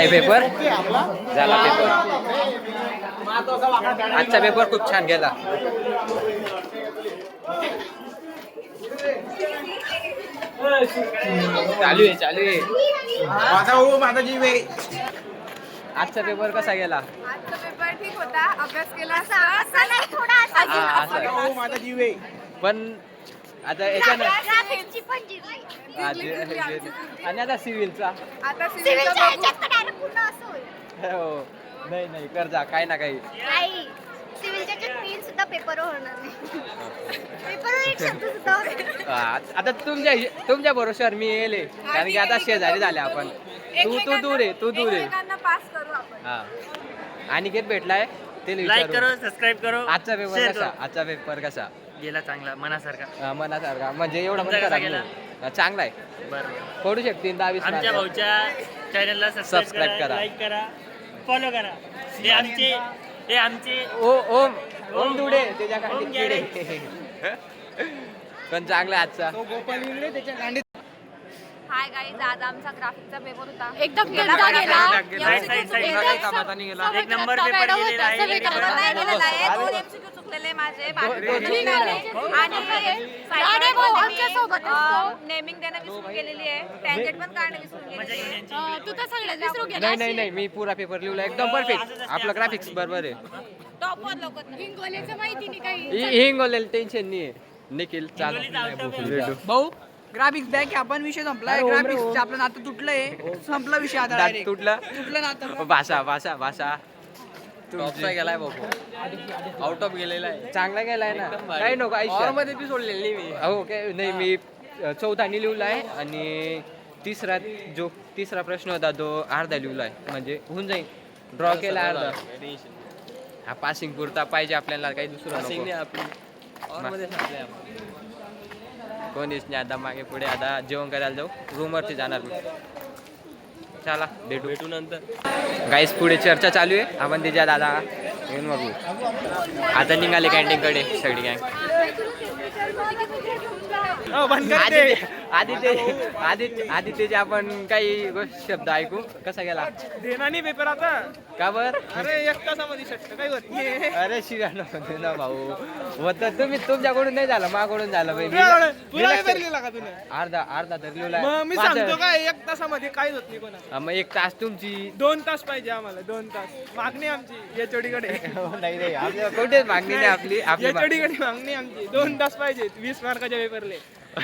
झालाय पेपर झाला पेपर आजचा पेपर खूप छान गेला चालू आहे माझा जीव आहे आजचा पेपर कसा गेला आजचा पेपर ठीक होता अभ्यास केला असा नाही थोडा माझा जीव आहे पण आता याच्यानं आणि आता सिव्हिलचा आता हो नाही कर जा काही ना काही सुद्धा पेपर होणार नाही पेपर एक शब्द सुद्धा आता तुमच्या भरोश्यावर मी येले कारण की आता शेजारी झाले आपण तू दूर आहे पास करू आपण हा आणि गेट भेटलाय ते लाईक करो सबस्क्राईब करो आजचा पेपर कसा गेला चांगला मनासारखा म्हणजे एवढा पण खराब नाही. चांगला आहे बरोबर पडू शकते 10-20 आमच्या भाऊच्या चॅनलला सबस्क्राईब करा लाईक करा फॉलो करा हे आमचे ओम दुडे त्याच्या कांडीत पण चांगला आजचा हाय गाईज आज आमचा ग्राफिकचा पेपर होता एकदम एक नंबर पेपर गेलेला आहे दोन MCQ चुकलेले माझे नेमिंग देणं विसरून गेलेली आहे टँजेंट पण काढणं विसरून गेलेली आहे तू तर सगळ्यात विसरू गेला नाही मी पुरा पेपर लिहिला एकदम परफेक्ट आपलं ग्राफिक्स बरोबर आहे टॉपवर लवकर हिंगोलीचं माहिती नाही काही हिंगोलेलं टेन्शन नाही निखिल चाल भेटू भाऊ ग्राफिक्स बॅक आपण विषय संपलाय ग्राफिक्स आपलं नातं तुटलंय संपला विषय आता direct. तुटलं नातं भाषा टॉपचा गेलाय बाबू आउट ऑफ गेलेला आहे चांगला गेलाय ना काही नको आयुष्यामध्ये बी सोडलेली मी हो काय नाही मी चौथानी लिहिलाय आणि तिसरा प्रश्न होता तो अर्धा लिहिलाय म्हणजे होऊन जाईल ड्रॉ केला अर्धा हा पासिंग पुरता पाहिजे आपल्याला काही दुसरं कोणीच नाही आता मागे पुढे आता जेवण करायला जाऊ रूमवरती जाणार मी चला भेटू नंतर गाईस पुढे चर्चा चालू आहे आपण तिच्या दादा येऊन बघू आता निघाले कॅन्टीनकडे सगळी गँग आदित्यचे आपण काही शब्द ऐकू कसा गेला देणार नाही पेपर आता का बर अरे 1 तासामध्ये शक्य काही होत नाही अरे शिरा ना भाऊ होत तुम्ही तुमच्याकडून नाही झालं माकडून झालं तुला पेपर लिहिला का तुला अर्धा तर लिहिला मग मी सांगतो काय 1 तासामध्ये काहीच होत नाही कोणा मग 1 तास तुमची 2 तास पाहिजे आम्हाला 2 तास मागणी आमची या चोडीकडे नाही आपल्या कुठेच मागणी नाही आपली या चोडीकडे मागणी आमची 2 तास पाहिजे 20 मार्काच्या पेपरले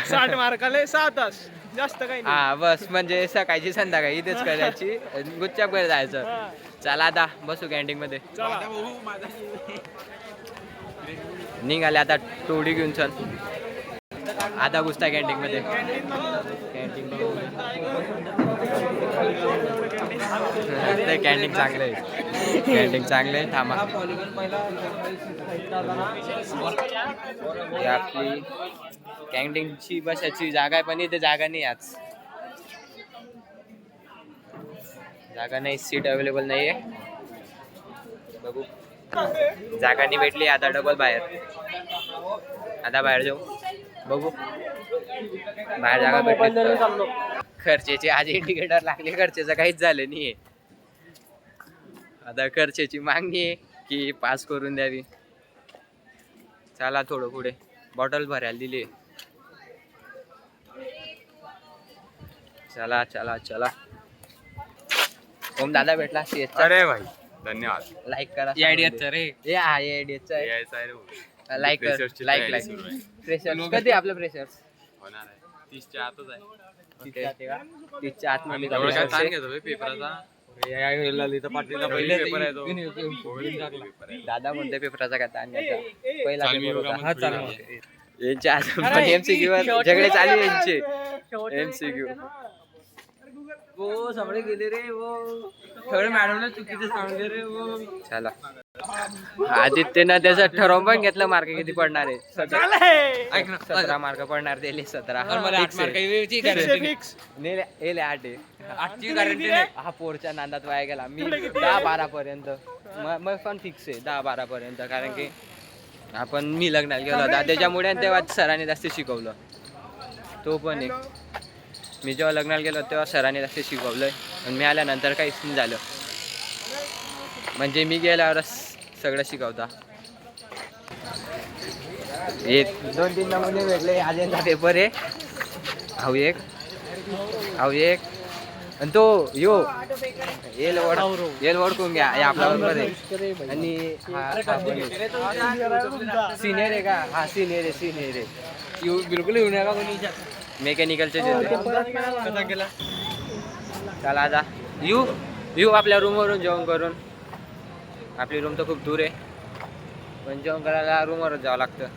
60 मार्काले 6 तास जास्त काही नाही हा बस म्हणजे सकाळची संध्याकाळी इथेच करायची गुच्चाप कडे जायचं चला आता बसू कॅन्टीन मध्ये निघाले आता टोडी घेऊन चल आता घुसता कॅन्टीन मध्ये कॅन्टीन चांगलं आहे थांबा आपली कॅन्टीनची बसायची जागा आहे पण इथे जागा नाही आज जागा नाही सीट अवेलेबल नाहीये बघू जागा नाही भेटली आता डबल बाहेर जाऊ बघू बाहेर जागा भेटली खर्चाची आज इंडिकेटर लागले खर्चाचं काहीच झालं नाहीये आता खर्चाची मागणी आहे की पास करून द्यावी चला थोडं पुढे बॉटल भरायला दिली चला ओम दादा भेटला अरे भाई धन्यवाद लाईक करा आयडियाचं रे लाईक प्रेशर कधी आपलं प्रेशर होणार आहे 30च्या आतच आहे 30च्या आतमध्ये एवढं काय ताण घेतो बे पेपराचा दादा म्हणते पेपराचा काय ताण घ्यायचा पहिला चाल मी पेपर होता चाल यांच्या आज एमसीक्यू वर झगडे चालू यांचे एमसीक्यू वो सगळे गेले रे वो सगळे मॅडमला चुकीचे सांगले रे वो चला आदित्यनं त्याचं ठरवून पण घेतलं मार्क किती पडणार आहे 17 मार्क पडणार दिले 17 नेले 8 हा पोरच्या नांदात वाया गेला मी 10-12 पर्यंत मग पण फिक्स आहे 10-12 पर्यंत कारण की मी लग्नाला गेलो होता त्याच्यामुळे तेव्हा सरांनी जास्त शिकवलं तो पण एक मी जेव्हा लग्नाला गेलो तेव्हा सरांनी जास्त शिकवलंय आणि मी आल्यानंतर काहीच नाही झालं. म्हणजे मी गेल्यावरच सगळं शिकवता. हे 2-3 नमुने भेटले. अजयचा पेपर आहे. हाऊ एक आणि तो येल ओळखून घ्या. हे आपला बरोबर आहे. आणि सिनियर आहे का? हा सिनियर आहे. बिलकुल येऊ नका कोणी. मेकॅनिकलचे चला आता येऊ आपल्या रूमवरून जेवण करून. आपली रूम तर खूप दूर आहे, पण जेवण करायला रूमवरच जावं लागतं.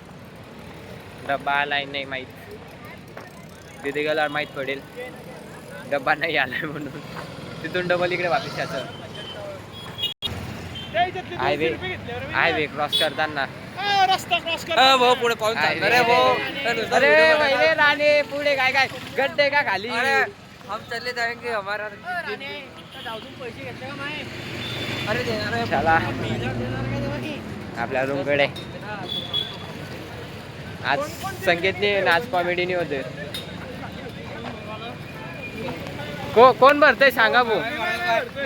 डब्बा आलाय नाही माहीत, तिथे गेल्यावर माहीत पडेल डब्बा नाही आलाय म्हणून. तिथून डबल इकडे वापस यायचं. हायवे क्रॉस करताना रस्ता क्रॉस कर. भाऊ पुढे पाहून चालणार आहे भाऊ. अरे पहिले राणे पुढे काय गड्डे का खाली. हम चले जाएंगे हमारा. चला आपल्या रूमकडे. आज संगीतने आज कॉमेडीने होते. कोण भरतय सांगा भाऊ.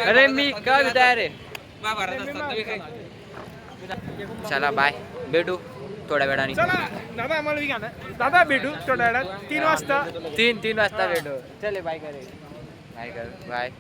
अरे मी का तयार आहे. चला बाय, भेटू थोड्या वेळाने. चला दादा आम्हाला बी घ्या ना. दादा भेटू थोड्या वेळात 3 वाजता. 3 वाजता भेटू. चले बाय कर बाय.